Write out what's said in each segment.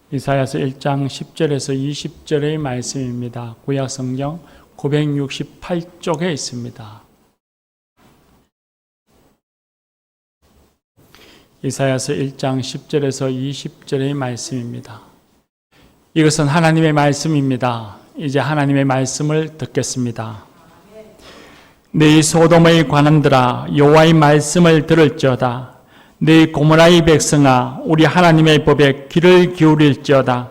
이사야서 1장 10절에서 20절의 말씀입니다. 구약성경 968쪽에 있습니다. 이사야서 1장 10절에서 20절의 말씀입니다. 이것은 하나님의 말씀입니다. 이제 하나님의 말씀을 듣겠습니다. 너희 소돔의 관원들아, 여호와의 말씀을 들을지어다. 너희 고모라의 백성아, 우리 하나님의 법에 귀를 기울일지어다.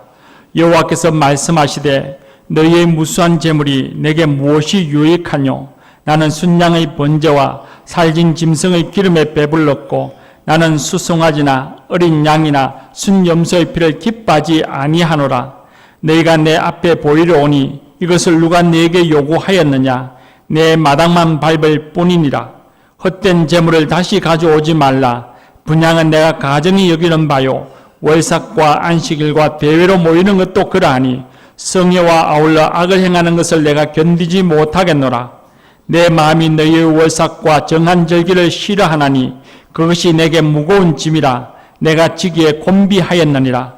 여호와께서 말씀하시되 너희의 무수한 재물이 내게 무엇이 유익하뇨? 나는 순양의 번제와 살진 짐승의 기름에 배불렀고 나는 수송아지나 어린 양이나 순염소의 피를 기뻐하지 아니하노라. 너희가 내 앞에 보이려 오니 이것을 누가 네게 요구하였느냐? 내 마당만 밟을 뿐이니라. 헛된 재물을 다시 가져오지 말라. 분향은 내가 가정히 여기는 바요. 월삭과 안식일과 대회로 모이는 것도 그러하니 성회와 아울러 악을 행하는 것을 내가 견디지 못하겠노라. 내 마음이 너희의 월삭과 정한 절기를 싫어하나니 그것이 내게 무거운 짐이라. 내가 지기에 곤비하였느니라.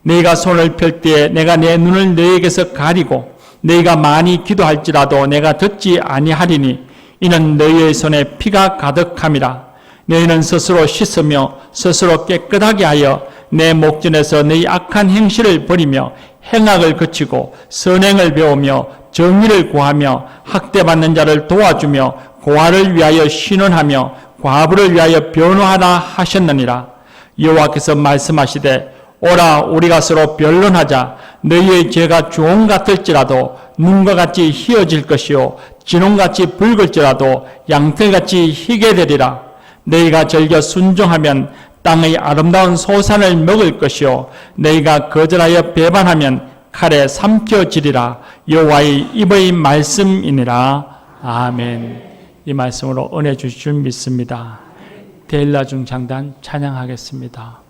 너희가 손을 펼 때에 내가 내 눈을 너희에게서 가리고 너희가 많이 기도할지라도 내가 듣지 아니하리니 이는 너희의 손에 피가 가득함이라. 너희는 스스로 씻으며 스스로 깨끗하게 하여 내 목전에서 너희 악한 행실을 버리며 행악을 그치고 선행을 배우며 정의를 구하며 학대받는 자를 도와주며 고아를 위하여 신원하며 과부를 위하여 변호하라 하셨느니라. 여호와께서 말씀하시되 오라, 우리가 서로 변론하자. 너희의 죄가 주홍 같을지라도 눈과 같이 희어질 것이요 진홍같이 붉을지라도 양털같이 희게 되리라. 너희가 즐겨 순종하면 땅의 아름다운 소산을 먹을 것이요 너희가 거절하여 배반하면 칼에 삼켜지리라. 여호와의 입의 말씀이니라. 아멘. 이 말씀으로 은혜 주실 줄 믿습니다. 데일라 중 장단 찬양하겠습니다.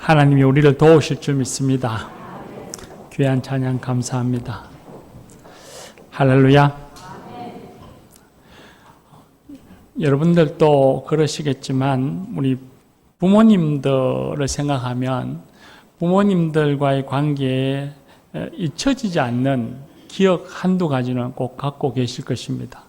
하나님이 우리를 도우실 줄 믿습니다. 귀한 찬양 감사합니다. 할렐루야. 여러분들도 그러시겠지만 우리 부모님들을 생각하면 부모님들과의 관계에 잊혀지지 않는 기억 한두 가지는 꼭 갖고 계실 것입니다.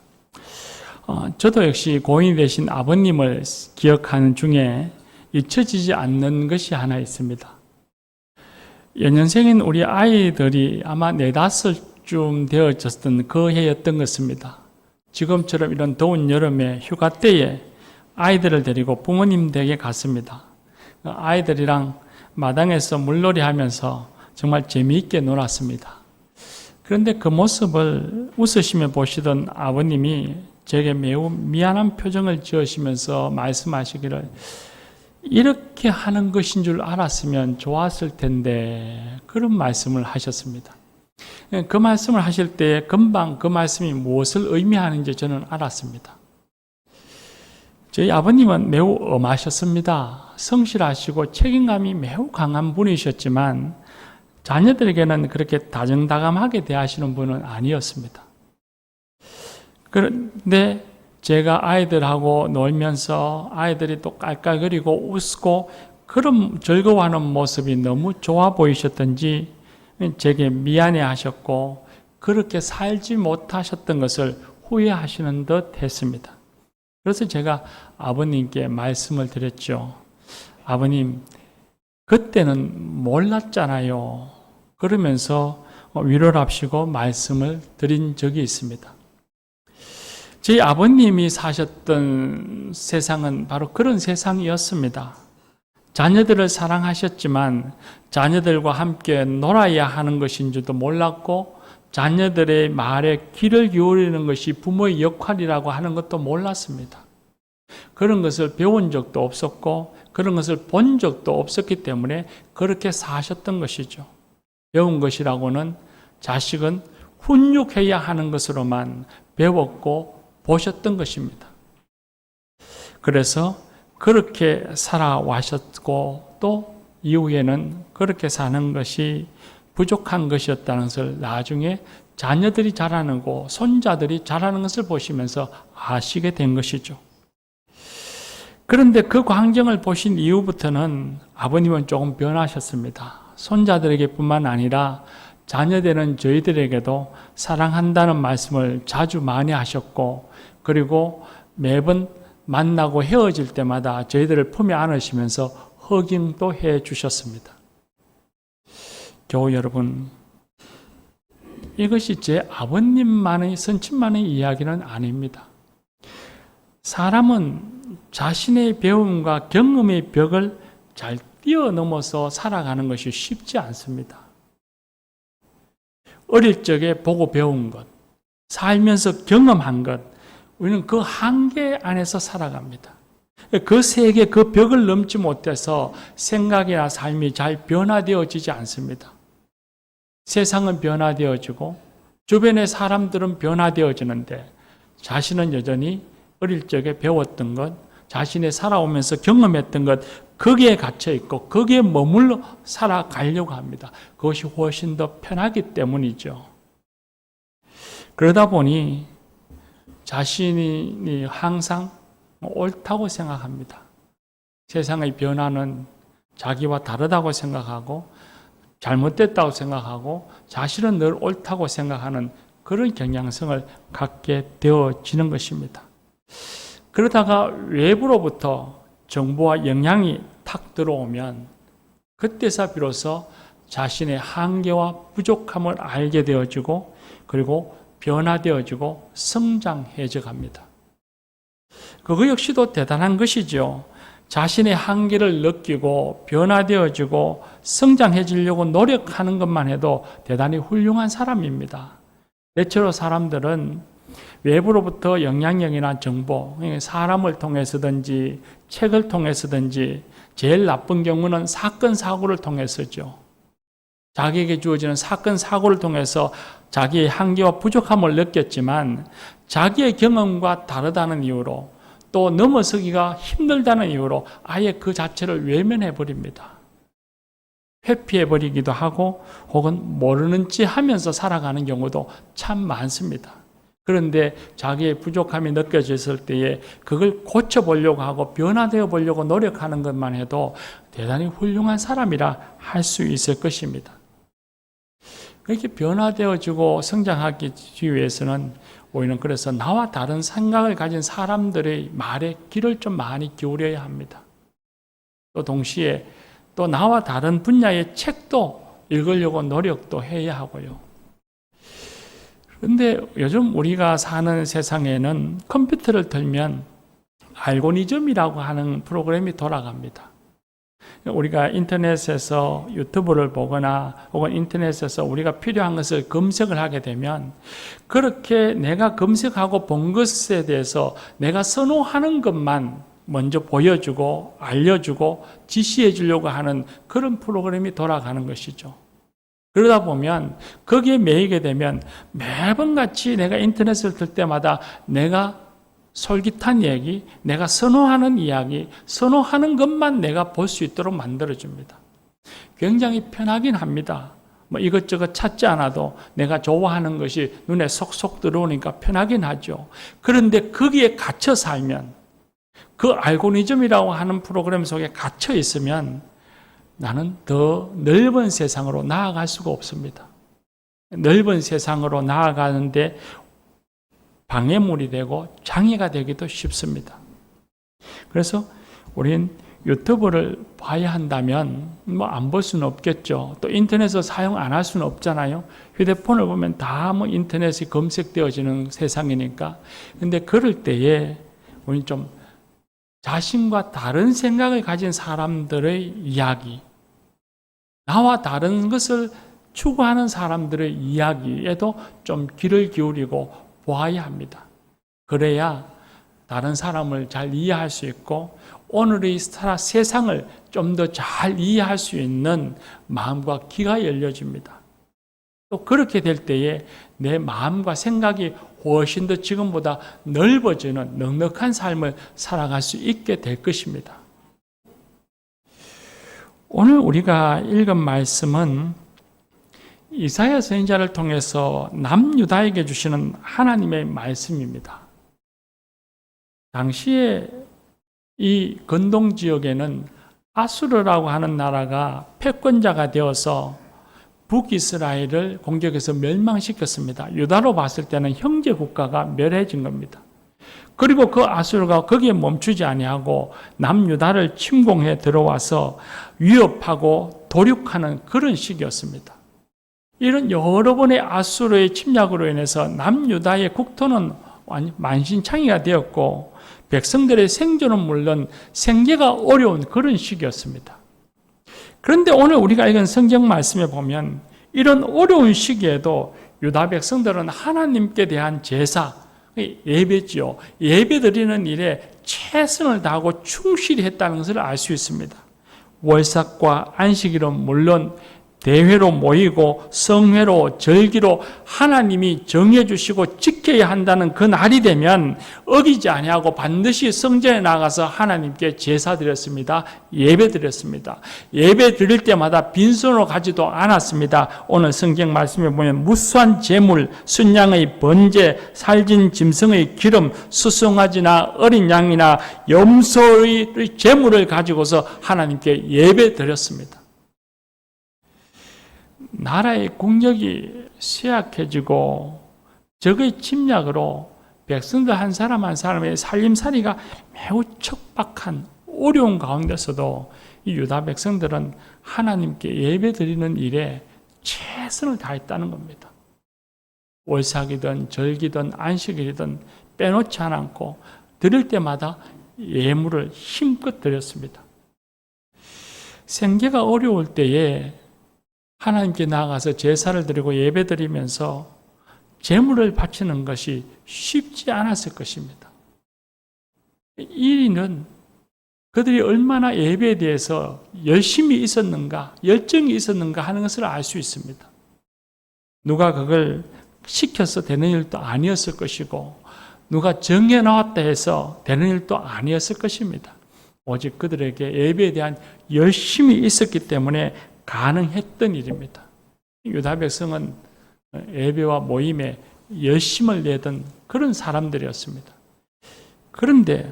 저도 역시 고인이 되신 아버님을 기억하는 중에 잊혀지지 않는 것이 하나 있습니다. 연년생인 우리 아이들이 아마 4-5쯤 되어졌던 그 해였던 것입니다. 지금처럼 이런 더운 여름에 휴가 때에 아이들을 데리고 부모님 댁에 갔습니다. 아이들이랑 마당에서 물놀이 하면서 정말 재미있게 놀았습니다. 그런데 그 모습을 웃으시며 보시던 아버님이 제게 매우 미안한 표정을 지으시면서 말씀하시기를 이렇게 하는 것인 줄 알았으면 좋았을 텐데 그런 말씀을 하셨습니다. 그 말씀을 하실 때 금방 그 말씀이 무엇을 의미하는지 저는 알았습니다. 저희 아버님은 매우 엄하셨습니다. 성실하시고 책임감이 매우 강한 분이셨지만 자녀들에게는 그렇게 다정다감하게 대하시는 분은 아니었습니다. 그런데 제가 아이들하고 놀면서 아이들이 또 깔깔거리고 웃고 그런 즐거워하는 모습이 너무 좋아 보이셨던지 제게 미안해 하셨고 그렇게 살지 못하셨던 것을 후회하시는 듯 했습니다. 그래서 제가 아버님께 말씀을 드렸죠. 아버님, 그때는 몰랐잖아요. 그러면서 위로를 합시고 말씀을 드린 적이 있습니다. 저희 아버님이 사셨던 세상은 바로 그런 세상이었습니다. 자녀들을 사랑하셨지만 자녀들과 함께 놀아야 하는 것인 줄도 몰랐고 자녀들의 말에 귀를 기울이는 것이 부모의 역할이라고 하는 것도 몰랐습니다. 그런 것을 배운 적도 없었고 그런 것을 본 적도 없었기 때문에 그렇게 사셨던 것이죠. 배운 것이라고는 자식은 훈육해야 하는 것으로만 배웠고 보셨던 것입니다. 그래서 그렇게 살아와셨고 또 이후에는 그렇게 사는 것이 부족한 것이었다는 것을 나중에 자녀들이 자라고 손자들이 자라는 것을 보시면서 아시게 된 것이죠. 그런데 그 광경을 보신 이후부터는 아버님은 조금 변하셨습니다. 손자들에게 뿐만 아니라 자녀되는 저희들에게도 사랑한다는 말씀을 자주 많이 하셨고 그리고 매번 만나고 헤어질 때마다 저희들을 품에 안으시면서 허깅도 해 주셨습니다. 교우 여러분, 이것이 제 아버님만의 선친만의 이야기는 아닙니다. 사람은 자신의 배움과 경험의 벽을 잘 뛰어넘어서 살아가는 것이 쉽지 않습니다. 어릴 적에 보고 배운 것, 살면서 경험한 것, 우리는 그 한계 안에서 살아갑니다. 그 세계, 그 벽을 넘지 못해서 생각이나 삶이 잘 변화되어지지 않습니다. 세상은 변화되어지고 주변의 사람들은 변화되어지는데 자신은 여전히 어릴 적에 배웠던 것, 자신이 살아오면서 경험했던 것, 거기에 갇혀 있고 거기에 머물러 살아가려고 합니다. 그것이 훨씬 더 편하기 때문이죠. 그러다 보니 자신이 항상 옳다고 생각합니다. 세상의 변화는 자기와 다르다고 생각하고 잘못됐다고 생각하고 자신은 늘 옳다고 생각하는 그런 경향성을 갖게 되어지는 것입니다. 그러다가 외부로부터 정보와 영향이 탁 들어오면 그때서 비로소 자신의 한계와 부족함을 알게 되어지고 그리고 변화되어지고 성장해져 갑니다. 그거 역시도 대단한 것이죠. 자신의 한계를 느끼고 변화되어지고 성장해지려고 노력하는 것만 해도 대단히 훌륭한 사람입니다. 대체로 사람들은 외부로부터 영향력이나 정보, 사람을 통해서든지 책을 통해서든지 제일 나쁜 경우는 사건, 사고를 통해서죠. 자기에게 주어지는 사건, 사고를 통해서 자기의 한계와 부족함을 느꼈지만 자기의 경험과 다르다는 이유로 또 넘어서기가 힘들다는 이유로 아예 그 자체를 외면해 버립니다. 회피해버리기도 하고 혹은 모르는 체 하면서 살아가는 경우도 참 많습니다. 그런데 자기의 부족함이 느껴졌을 때에 그걸 고쳐보려고 하고 변화되어 보려고 노력하는 것만 해도 대단히 훌륭한 사람이라 할 수 있을 것입니다. 그렇게 변화되어지고 성장하기 위해서는 우리는 그래서 나와 다른 생각을 가진 사람들의 말에 귀를 좀 많이 기울여야 합니다. 또 동시에 또 나와 다른 분야의 책도 읽으려고 노력도 해야 하고요. 그런데 요즘 우리가 사는 세상에는 컴퓨터를 틀면 알고리즘이라고 하는 프로그램이 돌아갑니다. 우리가 인터넷에서 유튜브를 보거나 혹은 인터넷에서 우리가 필요한 것을 검색을 하게 되면 그렇게 내가 검색하고 본 것에 대해서 내가 선호하는 것만 먼저 보여주고 알려주고 지시해 주려고 하는 그런 프로그램이 돌아가는 것이죠. 그러다 보면 거기에 매이게 되면 매번 같이 내가 인터넷을 틀 때마다 내가 솔깃한 얘기, 내가 선호하는 이야기, 선호하는 것만 내가 볼 수 있도록 만들어줍니다. 굉장히 편하긴 합니다. 이것저것 찾지 않아도 내가 좋아하는 것이 눈에 속속 들어오니까 편하긴 하죠. 그런데 거기에 갇혀 살면, 그 알고리즘이라고 하는 프로그램 속에 갇혀 있으면 나는 더 넓은 세상으로 나아갈 수가 없습니다. 넓은 세상으로 나아가는데 방해물이 되고 장애가 되기도 쉽습니다. 그래서 우리는 유튜브를 봐야 한다면 안 볼 수는 없겠죠. 또 인터넷을 사용 안 할 수는 없잖아요. 휴대폰을 보면 다 인터넷이 검색되어지는 세상이니까. 근데 그럴 때에 우리는 좀 자신과 다른 생각을 가진 사람들의 이야기, 나와 다른 것을 추구하는 사람들의 이야기에도 좀 귀를 기울이고 보아야 합니다. 그래야 다른 사람을 잘 이해할 수 있고 오늘의 세상을 좀 더 잘 이해할 수 있는 마음과 귀가 열려집니다. 또 그렇게 될 때에 내 마음과 생각이 훨씬 더 지금보다 넓어지는 넉넉한 삶을 살아갈 수 있게 될 것입니다. 오늘 우리가 읽은 말씀은 이사야 선지자를 통해서 남유다에게 주시는 하나님의 말씀입니다. 당시에 이 근동 지역에는 아수르라고 하는 나라가 패권자가 되어서 북이스라엘을 공격해서 멸망시켰습니다. 유다로 봤을 때는 형제 국가가 멸해진 겁니다. 그리고 그 아수르가 거기에 멈추지 아니하고 남유다를 침공해 들어와서 위협하고 도륙하는 그런 시기였습니다. 이런 여러 번의 아수르의 침략으로 인해서 남유다의 국토는 만신창이가 되었고 백성들의 생존은 물론 생계가 어려운 그런 시기였습니다. 그런데 오늘 우리가 읽은 성경 말씀에 보면 이런 어려운 시기에도 유다 백성들은 하나님께 대한 제사, 예배지요. 예배 드리는 일에 최선을 다하고 충실히 했다는 것을 알 수 있습니다. 월삭과 안식일은 물론 대회로 모이고 성회로 절기로 하나님이 정해주시고 지켜야 한다는 그 날이 되면 어기지 아니하고 반드시 성전에 나가서 하나님께 제사 드렸습니다. 예배 드렸습니다. 예배 드릴 때마다 빈손으로 가지도 않았습니다. 오늘 성경 말씀에 보면 무수한 제물, 순양의 번제, 살진 짐승의 기름, 수송아지나 어린 양이나 염소의 제물을 가지고서 하나님께 예배 드렸습니다. 나라의 국력이 쇠약해지고 적의 침략으로 백성들 한 사람 한 사람의 살림살이가 매우 척박한 어려운 가운데서도 이 유다 백성들은 하나님께 예배 드리는 일에 최선을 다했다는 겁니다. 월삭이든 절기든 안식일이든 빼놓지 않고 드릴 때마다 예물을 힘껏 드렸습니다. 생계가 어려울 때에 하나님께 나아가서 제사를 드리고 예배 드리면서 제물을 바치는 것이 쉽지 않았을 것입니다. 이 일은 그들이 얼마나 예배에 대해서 열심히 있었는가, 열정이 있었는가 하는 것을 알 수 있습니다. 누가 그걸 시켜서 되는 일도 아니었을 것이고 누가 정해 나왔다 해서 되는 일도 아니었을 것입니다. 오직 그들에게 예배에 대한 열심이 있었기 때문에 가능했던 일입니다. 유다 백성은 예배와 모임에 열심을 내던 그런 사람들이었습니다. 그런데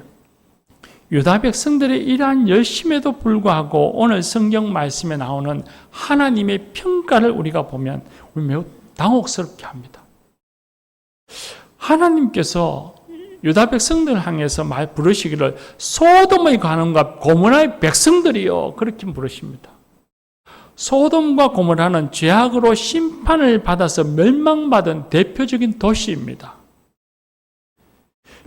유다 백성들의 이러한 열심에도 불구하고 오늘 성경 말씀에 나오는 하나님의 평가를 우리가 보면 매우 당혹스럽게 합니다. 하나님께서 유다 백성들을 향해서 말 부르시기를 소돔의 관원과 고모라의 백성들이요 그렇게 부르십니다. 소돔과 고모라는 죄악으로 심판을 받아서 멸망받은 대표적인 도시입니다.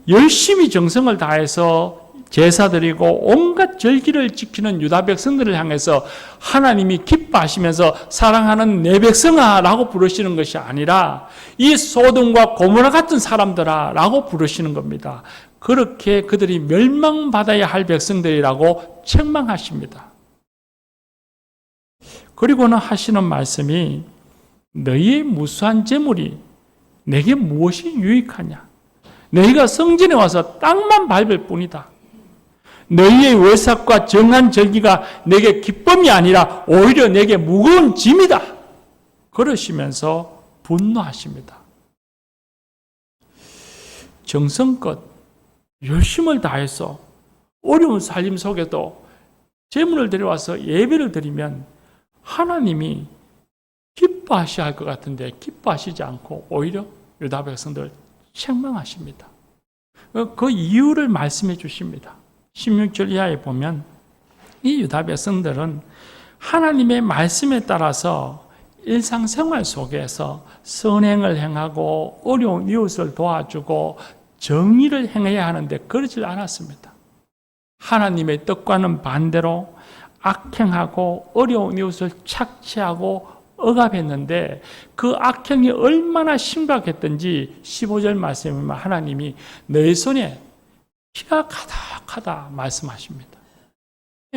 열심히 정성을 다해서 제사드리고 온갖 절기를 지키는 유다 백성들을 향해서 하나님이 기뻐하시면서 사랑하는 내 백성아 라고 부르시는 것이 아니라 이 소돔과 고모라 같은 사람들아 라고 부르시는 겁니다. 그렇게 그들이 멸망받아야 할 백성들이라고 책망하십니다. 그리고는 하시는 말씀이 너희의 무수한 재물이 내게 무엇이 유익하냐? 너희가 성전에 와서 땅만 밟을 뿐이다. 너희의 외삭과 정한 절기가 내게 기쁨이 아니라 오히려 내게 무거운 짐이다. 그러시면서 분노하십니다. 정성껏 열심을 다해서 어려운 삶 속에도 제물을 드려와서 예배를 드리면 하나님이 기뻐하셔야 할 것 같은데 기뻐하시지 않고 오히려 유다 백성들을 책망하십니다. 그 이유를 말씀해 주십니다. 16절 이하에 보면 이 유다 백성들은 하나님의 말씀에 따라서 일상생활 속에서 선행을 행하고 어려운 이웃을 도와주고 정의를 행해야 하는데 그러질 않았습니다. 하나님의 뜻과는 반대로 악행하고 어려운 이웃을 착취하고 억압했는데 그 악행이 얼마나 심각했던지 15절 말씀에 보면 하나님이 너희 손에 피가 가득하다 말씀하십니다.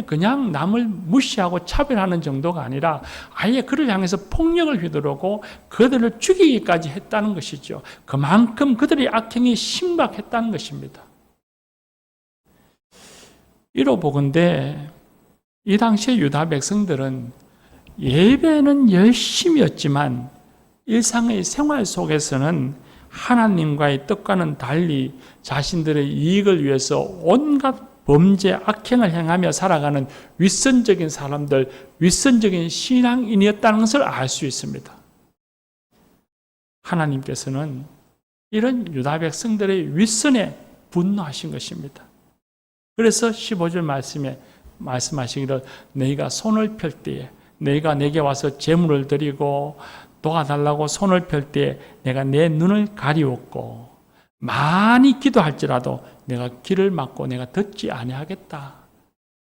그냥 남을 무시하고 차별하는 정도가 아니라 아예 그를 향해서 폭력을 휘두르고 그들을 죽이기까지 했다는 것이죠. 그만큼 그들의 악행이 심각했다는 것입니다. 이로 보건대 이 당시의 유다 백성들은 예배는 열심이었지만 일상의 생활 속에서는 하나님과의 뜻과는 달리 자신들의 이익을 위해서 온갖 범죄, 악행을 행하며 살아가는 윗선적인 사람들, 윗선적인 신앙인이었다는 것을 알 수 있습니다. 하나님께서는 이런 유다 백성들의 윗선에 분노하신 것입니다. 그래서 15절 말씀에 말씀하시기를 너희가 손을 펼 때에 너희가 내게 와서 제물을 드리고 도와달라고 손을 펼 때에 내가 내 눈을 가리웠고 많이 기도할지라도 내가 귀를 막고 내가 듣지 아니하겠다.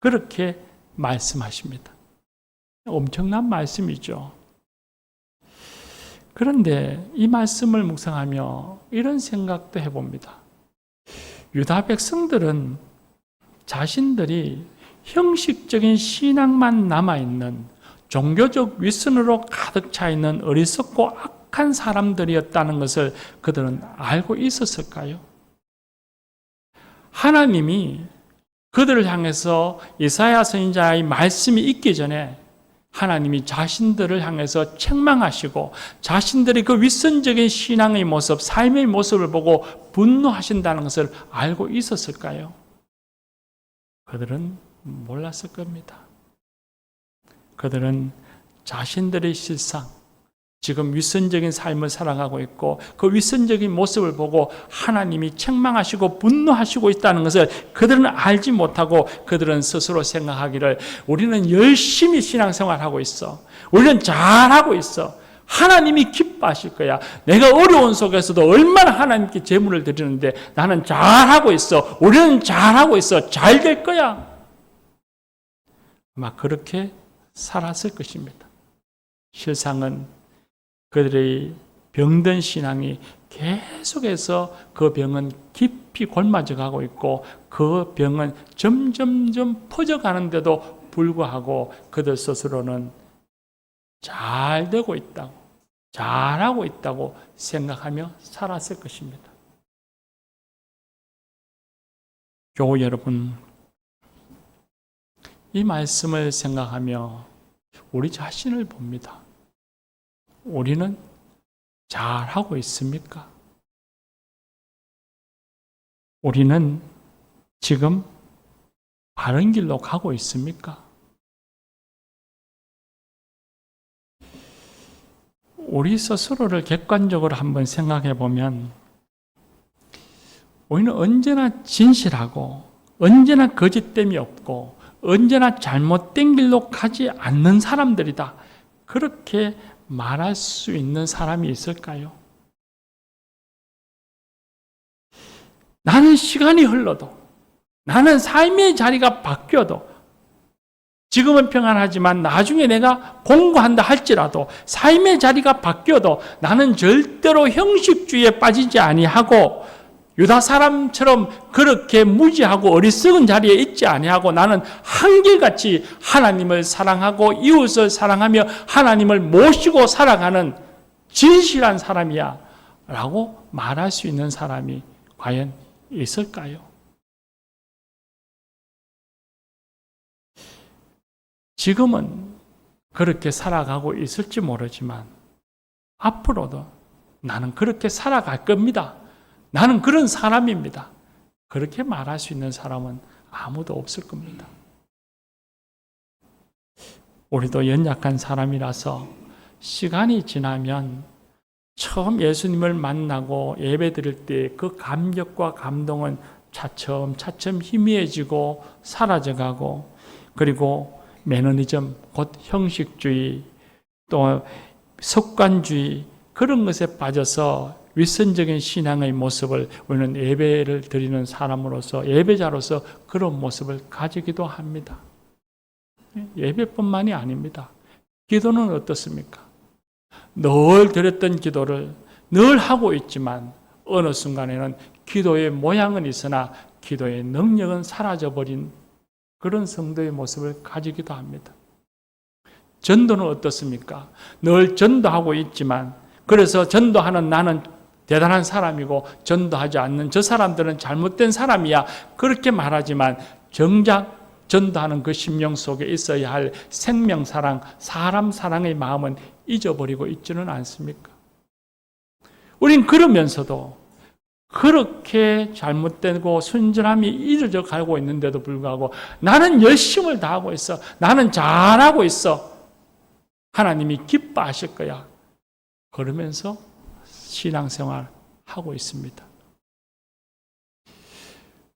그렇게 말씀하십니다. 엄청난 말씀이죠. 그런데 이 말씀을 묵상하며 이런 생각도 해봅니다. 유다 백성들은 자신들이 형식적인 신앙만 남아있는 종교적 윗선으로 가득 차 있는 어리석고 악한 사람들이었다는 것을 그들은 알고 있었을까요? 하나님이 그들을 향해서 이사야 선지자의 말씀이 있기 전에 하나님이 자신들을 향해서 책망하시고 자신들의 그 윗선적인 신앙의 모습, 삶의 모습을 보고 분노하신다는 것을 알고 있었을까요? 그들은 몰랐을 겁니다. 그들은 자신들의 실상, 지금 윗선적인 삶을 살아가고 있고 그 윗선적인 모습을 보고 하나님이 책망하시고 분노하시고 있다는 것을 그들은 알지 못하고 그들은 스스로 생각하기를 우리는 열심히 신앙생활하고 있어. 우리는 잘하고 있어. 하나님이 기뻐하실 거야. 내가 어려운 속에서도 얼마나 하나님께 제물을 드리는데 나는 잘하고 있어. 우리는 잘하고 있어. 잘 될 거야. 아마 그렇게 살았을 것입니다. 실상은 그들의 병든 신앙이 계속해서 그 병은 깊이 골마져 가고 있고 그 병은 점점점 퍼져가는데도 불구하고 그들 스스로는 잘 되고 있다고, 잘하고 있다고 생각하며 살았을 것입니다. 교우 여러분, 이 말씀을 생각하며 우리 자신을 봅니다. 우리는 잘하고 있습니까? 우리는 지금 바른 길로 가고 있습니까? 우리 스스로를 객관적으로 한번 생각해 보면 우리는 언제나 진실하고 언제나 거짓됨이 없고 언제나 잘못된 길로 가지 않는 사람들이다. 그렇게 말할 수 있는 사람이 있을까요? 나는 시간이 흘러도, 나는 삶의 자리가 바뀌어도, 지금은 평안하지만 나중에 내가 공부한다 할지라도 삶의 자리가 바뀌어도 나는 절대로 형식주의에 빠지지 아니하고 유다 사람처럼 그렇게 무지하고 어리석은 자리에 있지 아니하고 나는 한결같이 하나님을 사랑하고 이웃을 사랑하며 하나님을 모시고 살아가는 진실한 사람이야 라고 말할 수 있는 사람이 과연 있을까요? 지금은 그렇게 살아가고 있을지 모르지만 앞으로도 나는 그렇게 살아갈 겁니다. 나는 그런 사람입니다. 그렇게 말할 수 있는 사람은 아무도 없을 겁니다. 우리도 연약한 사람이라서 시간이 지나면 처음 예수님을 만나고 예배 드릴 때 그 감격과 감동은 차츰차츰 희미해지고 사라져가고 그리고 매너니즘, 곧 형식주의, 또 습관주의 그런 것에 빠져서 윗선적인 신앙의 모습을 우리는 예배를 드리는 사람으로서 예배자로서 그런 모습을 가지기도 합니다. 예배뿐만이 아닙니다. 기도는 어떻습니까? 늘 드렸던 기도를 늘 하고 있지만 어느 순간에는 기도의 모양은 있으나 기도의 능력은 사라져버린 그런 성도의 모습을 가지기도 합니다. 전도는 어떻습니까? 늘 전도하고 있지만 그래서 전도하는 나는 대단한 사람이고 전도하지 않는 저 사람들은 잘못된 사람이야 그렇게 말하지만 정작 전도하는 그 심령 속에 있어야 할 생명사랑, 사람 사랑의 마음은 잊어버리고 있지는 않습니까? 우린 그러면서도 그렇게 잘못되고 순전함이 잊어져 가고 있는데도 불구하고 나는 열심을 다하고 있어. 나는 잘하고 있어. 하나님이 기뻐하실 거야. 그러면서 신앙생활 하고 있습니다.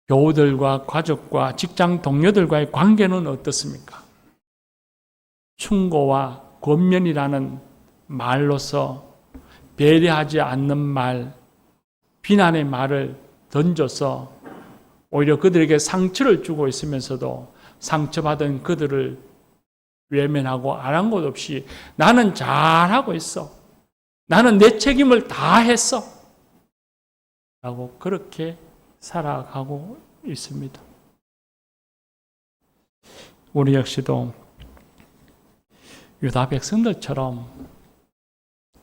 교우들과 가족과 직장 동료들과의 관계는 어떻습니까? 충고와 권면이라는 말로서 배려하지 않는 말, 비난의 말을 던져서 오히려 그들에게 상처를 주고 있으면서도 상처받은 그들을 외면하고 아랑곳 없이 나는 잘하고 있어. 나는 내 책임을 다 했어. 라고 그렇게 살아가고 있습니다. 우리 역시도 유다 백성들처럼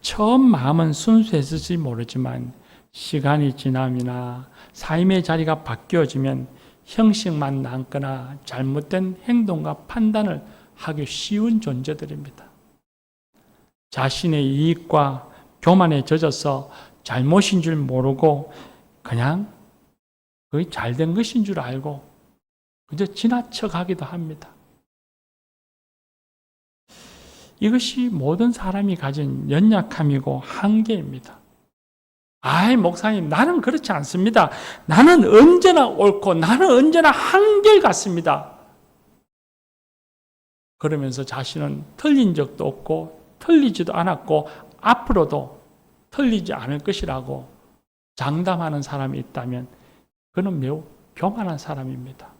처음 마음은 순수했을지 모르지만 시간이 지남이나 삶의 자리가 바뀌어지면 형식만 남거나 잘못된 행동과 판단을 하기 쉬운 존재들입니다. 자신의 이익과 교만에 젖어서 잘못인 줄 모르고 그냥 그게 잘된 것인 줄 알고 그저 지나쳐 가기도 합니다. 이것이 모든 사람이 가진 연약함이고 한계입니다. 아이, 목사님, 나는 그렇지 않습니다. 나는 언제나 옳고 나는 언제나 한결같습니다. 그러면서 자신은 틀린 적도 없고 틀리지도 않았고 앞으로도 틀리지 않을 것이라고 장담하는 사람이 있다면 그는 매우 교만한 사람입니다.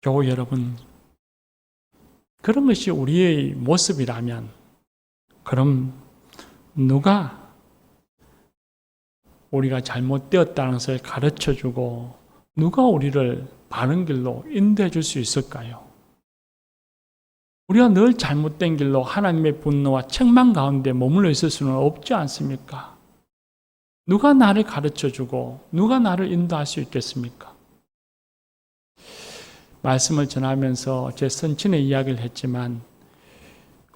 교우 여러분, 그런 것이 우리의 모습이라면 그럼 누가 우리가 잘못되었다는 것을 가르쳐주고 누가 우리를 바른 길로 인도해 줄 수 있을까요? 우리가 늘 잘못된 길로 하나님의 분노와 책망 가운데 머물러 있을 수는 없지 않습니까? 누가 나를 가르쳐주고 누가 나를 인도할 수 있겠습니까? 말씀을 전하면서 제 선친의 이야기를 했지만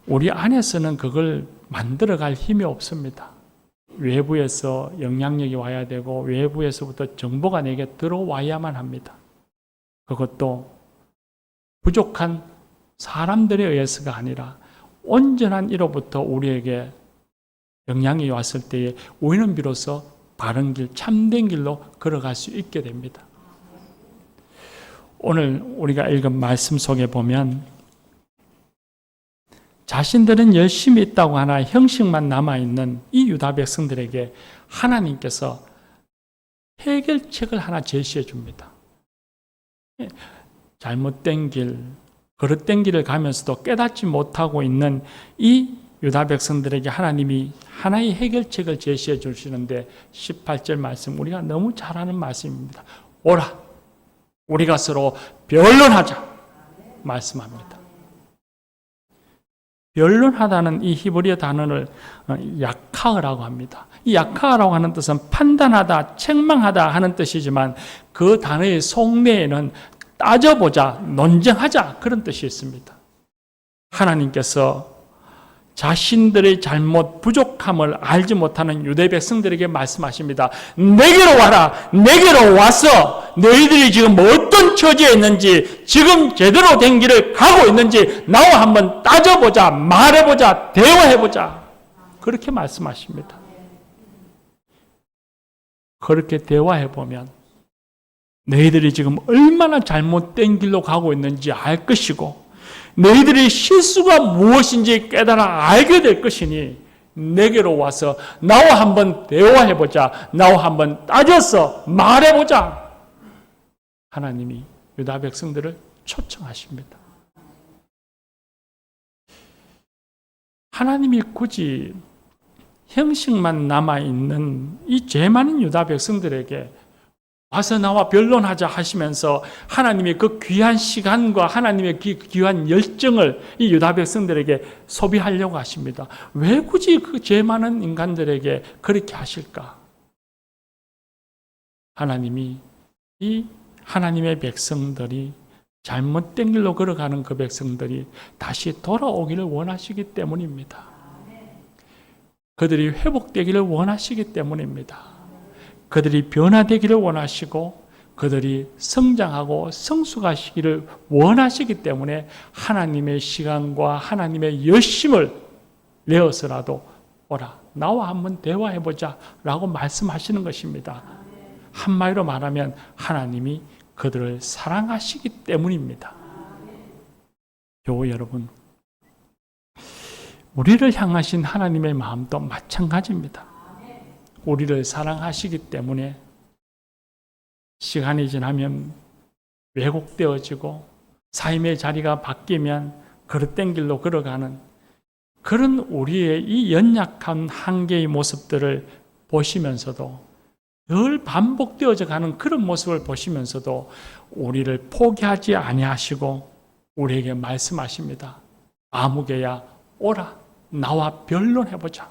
우리 안에서는 그걸 만들어갈 힘이 없습니다. 외부에서 영향력이 와야 되고 외부에서부터 정보가 내게 들어와야만 합니다. 그것도 부족한 사람들에 의해서가 아니라 온전한 이로부터 우리에게 영향이 왔을 때에 우리는 비로소 바른 길, 참된 길로 걸어갈 수 있게 됩니다. 오늘 우리가 읽은 말씀 속에 보면 자신들은 열심히 있다고 하나 형식만 남아있는 이 유다 백성들에게 하나님께서 해결책을 하나 제시해 줍니다. 잘못된 길, 그릇된 길을 가면서도 깨닫지 못하고 있는 이 유다 백성들에게 하나님이 하나의 해결책을 제시해 주시는데 18절 말씀 우리가 너무 잘 아는 말씀입니다. 오라, 우리가 서로 변론하자 말씀합니다. 변론하다는 이 히브리어 단어를 약하라고 합니다. 이 약하라고 하는 뜻은 판단하다, 책망하다 하는 뜻이지만 그 단어의 속내에는 따져보자, 논쟁하자 그런 뜻이 있습니다. 하나님께서 자신들의 잘못, 부족함을 알지 못하는 유대 백성들에게 말씀하십니다. 내게로 와라. 내게로 와서 너희들이 지금 어떤 처지에 있는지, 지금 제대로 된 길을 가고 있는지 나와 한번 따져보자, 말해보자, 대화해보자. 그렇게 말씀하십니다. 그렇게 대화해보면 너희들이 지금 얼마나 잘못된 길로 가고 있는지 알 것이고 너희들의 실수가 무엇인지 깨달아 알게 될 것이니 내게로 와서 나와 한번 대화해보자. 나와 한번 따져서 말해보자. 하나님이 유다 백성들을 초청하십니다. 하나님이 굳이 형식만 남아있는 이 죄 많은 유다 백성들에게 와서 나와 변론하자 하시면서 하나님의 그 귀한 시간과 하나님의 귀한 열정을 이 유다 백성들에게 소비하려고 하십니다. 왜 굳이 그 죄 많은 인간들에게 그렇게 하실까? 하나님이 이 하나님의 백성들이 잘못된 길로 걸어가는 그 백성들이 다시 돌아오기를 원하시기 때문입니다. 그들이 회복되기를 원하시기 때문입니다. 그들이 변화되기를 원하시고 그들이 성장하고 성숙하시기를 원하시기 때문에 하나님의 시간과 하나님의 열심을 내어서라도 오라, 나와 한번 대화해보자 라고 말씀하시는 것입니다. 한마디로 말하면 하나님이 그들을 사랑하시기 때문입니다. 교우 여러분, 우리를 향하신 하나님의 마음도 마찬가지입니다. 우리를 사랑하시기 때문에 시간이 지나면 왜곡되어지고 삶의 자리가 바뀌면 그릇된 길로 걸어가는 그런 우리의 이 연약한 한계의 모습들을 보시면서도 늘 반복되어져 가는 그런 모습을 보시면서도 우리를 포기하지 아니하시고 우리에게 말씀하십니다. 아무개야 오라, 나와 변론해보자.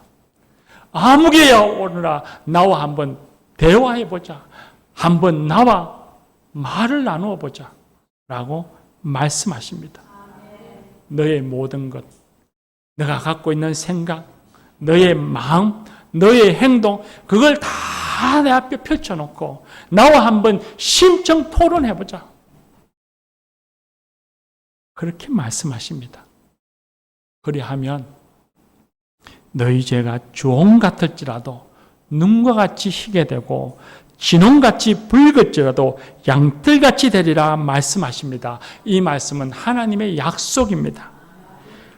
아무개야 오너라, 나와 한번 대화해보자. 한번 나와 말을 나누어보자 라고 말씀하십니다. 너의 모든 것, 너가 갖고 있는 생각, 너의 마음, 너의 행동, 그걸 다 내 앞에 펼쳐놓고 나와 한번 심층 토론해보자. 그렇게 말씀하십니다. 그리하면 너희 죄가 주홍 같을지라도 눈과 같이 희게 되고 진홍같이 붉을지라도 양털같이 되리라 말씀하십니다. 이 말씀은 하나님의 약속입니다.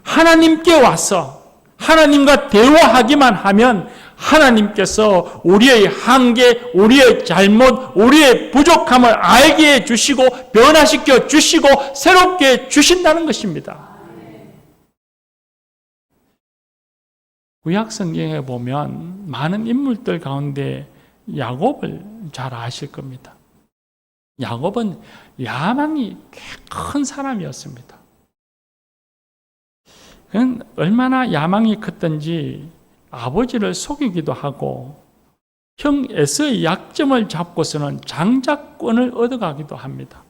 하나님께 와서 하나님과 대화하기만 하면 하나님께서 우리의 한계, 우리의 잘못, 우리의 부족함을 알게 해주시고 변화시켜 주시고 새롭게 주신다는 것입니다. 구약 성경에 보면 많은 인물들 가운데 야곱을 잘 아실 겁니다. 야곱은 야망이 꽤 큰 사람이었습니다. 그는 얼마나 야망이 컸던지 아버지를 속이기도 하고 형 에서의 약점을 잡고서는 장자권을 얻어가기도 합니다.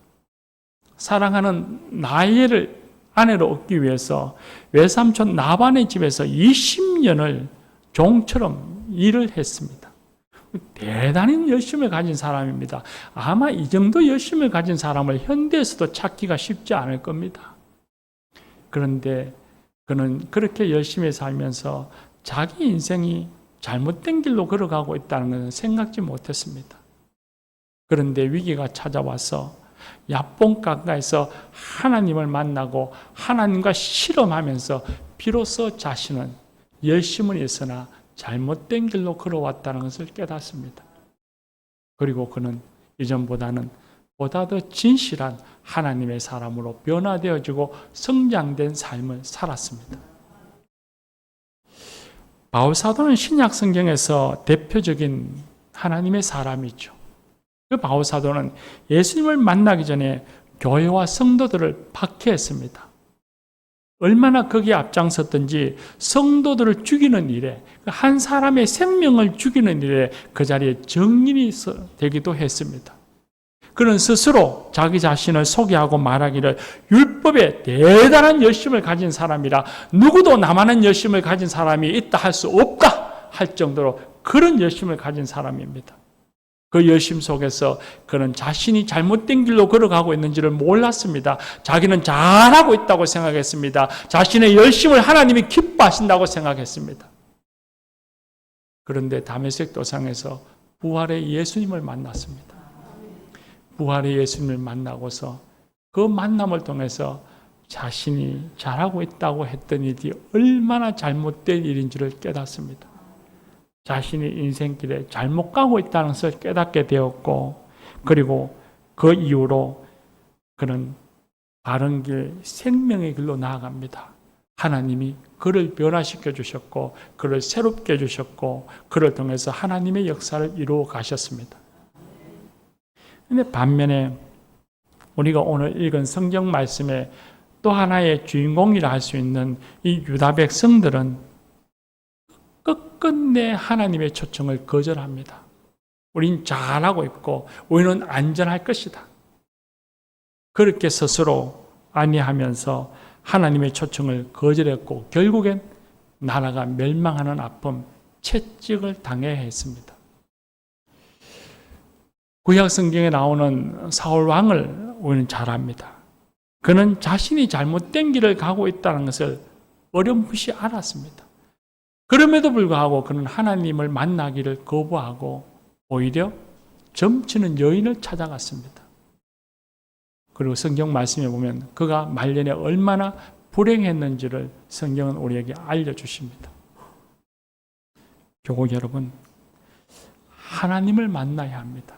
사랑하는 나엘을 아내로 얻기 위해서 외삼촌 나반의 집에서 20년을 종처럼 일을 했습니다. 대단히 열심을 가진 사람입니다. 아마 이 정도 열심을 가진 사람을 현대에서도 찾기가 쉽지 않을 겁니다. 그런데 그는 그렇게 열심히 살면서 자기 인생이 잘못된 길로 걸어가고 있다는 것은 생각지 못했습니다. 그런데 위기가 찾아와서 야본 강가에서 하나님을 만나고 하나님과 실험하면서 비로소 자신은 열심은 있으나 잘못된 길로 걸어왔다는 것을 깨닫습니다. 그리고 그는 이전보다는 보다 더 진실한 하나님의 사람으로 변화되어지고 성장된 삶을 살았습니다. 바울 사도는 신약 성경에서 대표적인 하나님의 사람이죠. 그 바울 사도는 예수님을 만나기 전에 교회와 성도들을 박해했습니다. 얼마나 거기에 앞장섰든지 성도들을 죽이는 일에, 한 사람의 생명을 죽이는 일에 그 자리에 정인이 되기도 했습니다. 그는 스스로 자기 자신을 소개하고 말하기를 율법에 대단한 열심을 가진 사람이라 누구도 나만한 열심을 가진 사람이 있다 할 수 없다 할 정도로 그런 열심을 가진 사람입니다. 그 열심 속에서 그는 자신이 잘못된 길로 걸어가고 있는지를 몰랐습니다. 자기는 잘하고 있다고 생각했습니다. 자신의 열심을 하나님이 기뻐하신다고 생각했습니다. 그런데 다메섹 도상에서 부활의 예수님을 만났습니다. 부활의 예수님을 만나고서 그 만남을 통해서 자신이 잘하고 있다고 했던 일이 얼마나 잘못된 일인지를 깨닫습니다. 자신이 인생길에 잘못 가고 있다는 것을 깨닫게 되었고, 그리고 그 이후로 그는 바른 길, 생명의 길로 나아갑니다. 하나님이 그를 변화시켜 주셨고, 그를 새롭게 해주셨고, 그를 통해서 하나님의 역사를 이루어 가셨습니다. 그런데 반면에 우리가 오늘 읽은 성경 말씀의 또 하나의 주인공이라 할 수 있는 이 유다 백성들은 끝끝내 하나님의 초청을 거절합니다. 우린 잘하고 있고 우리는 안전할 것이다. 그렇게 스스로 아니하면서 하나님의 초청을 거절했고 결국엔 나라가 멸망하는 아픔, 채찍을 당해야 했습니다. 구약 성경에 나오는 사울 왕을 우리는 잘 압니다. 그는 자신이 잘못된 길을 가고 있다는 것을 어렴풋이 알았습니다. 그럼에도 불구하고 그는 하나님을 만나기를 거부하고 오히려 점치는 여인을 찾아갔습니다. 그리고 성경 말씀에 보면 그가 말년에 얼마나 불행했는지를 성경은 우리에게 알려주십니다. 교국 여러분, 하나님을 만나야 합니다.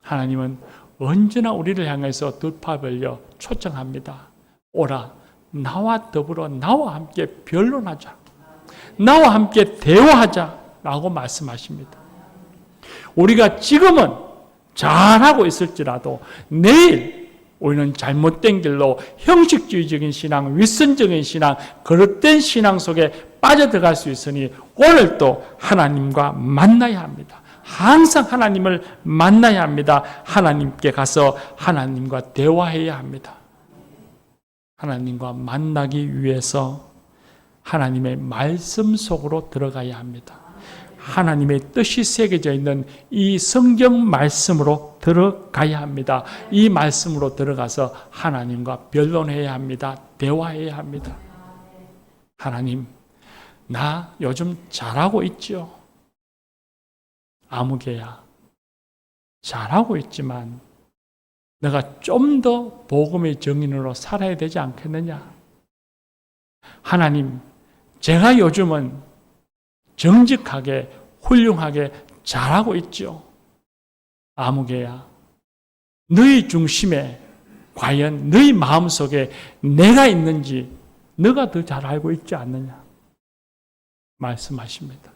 하나님은 언제나 우리를 향해서 두 팔 벌려 초청합니다. 오라, 나와 더불어 나와 함께 변론하자. 나와 함께 대화하자 라고 말씀하십니다. 우리가 지금은 잘하고 있을지라도 내일 우리는 잘못된 길로 형식주의적인 신앙, 윗선적인 신앙, 거릇된 신앙 속에 빠져들어갈 수 있으니 오늘도 하나님과 만나야 합니다. 항상 하나님을 만나야 합니다. 하나님께 가서 하나님과 대화해야 합니다. 하나님과 만나기 위해서 하나님의 말씀 속으로 들어가야 합니다. 하나님의 뜻이 새겨져 있는 이 성경 말씀으로 들어가야 합니다. 이 말씀으로 들어가서 하나님과 변론해야 합니다. 대화해야 합니다. 하나님, 나 요즘 잘하고 있죠? 아무개야, 잘하고 있지만 내가 좀 더 복음의 증인으로 살아야 되지 않겠느냐? 하나님, 제가 요즘은 정직하게, 훌륭하게 잘하고 있죠. 아무개야, 너희 중심에 과연 너희 마음속에 내가 있는지 너가 더 잘 알고 있지 않느냐? 말씀하십니다.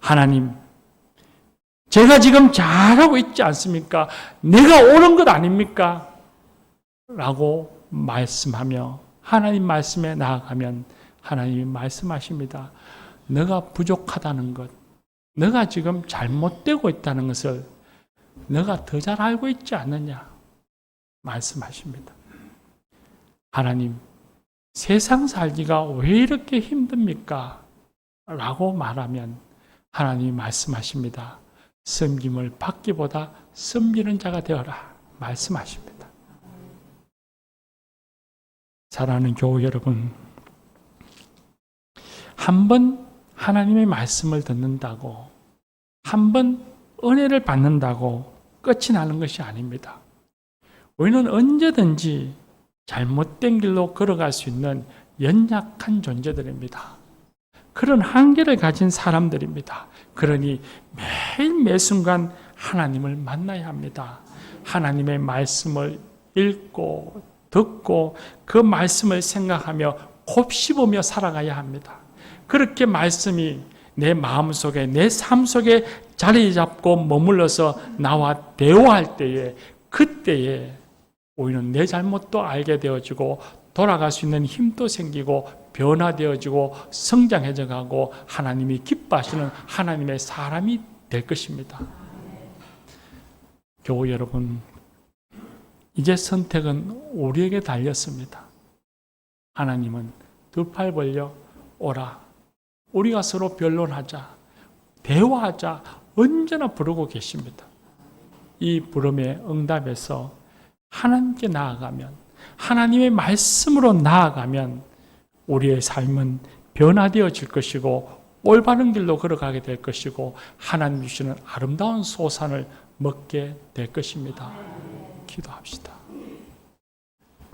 하나님, 제가 지금 잘하고 있지 않습니까? 내가 옳은 것 아닙니까? 라고 말씀하며 하나님 말씀에 나아가면 하나님이 말씀하십니다. 너가 부족하다는 것, 너가 지금 잘못되고 있다는 것을 너가 더 잘 알고 있지 않느냐 말씀하십니다. 하나님, 세상 살기가 왜 이렇게 힘듭니까? 라고 말하면 하나님이 말씀하십니다. 섬김을 받기보다 섬기는 자가 되어라 말씀하십니다. 사랑하는 교우 여러분, 한 번 하나님의 말씀을 듣는다고, 한 번 은혜를 받는다고 끝이 나는 것이 아닙니다. 우리는 언제든지 잘못된 길로 걸어갈 수 있는 연약한 존재들입니다. 그런 한계를 가진 사람들입니다. 그러니 매일 매순간 하나님을 만나야 합니다. 하나님의 말씀을 읽고 듣고 그 말씀을 생각하며 곱씹으며 살아가야 합니다. 그렇게 말씀이 내 마음속에, 내 삶 속에 자리 잡고 머물러서 나와 대화할 때에, 그때에 우리는 내 잘못도 알게 되어지고 돌아갈 수 있는 힘도 생기고 변화되어지고 성장해져 가고 하나님이 기뻐하시는 하나님의 사람이 될 것입니다. 교우 여러분, 이제 선택은 우리에게 달렸습니다. 하나님은 두 팔 벌려 오라, 우리가 서로 변론하자, 대화하자 언제나 부르고 계십니다. 이 부름에 응답해서 하나님께 나아가면, 하나님의 말씀으로 나아가면 우리의 삶은 변화되어질 것이고 올바른 길로 걸어가게 될 것이고 하나님 주시는 아름다운 소산을 먹게 될 것입니다. 기도합시다.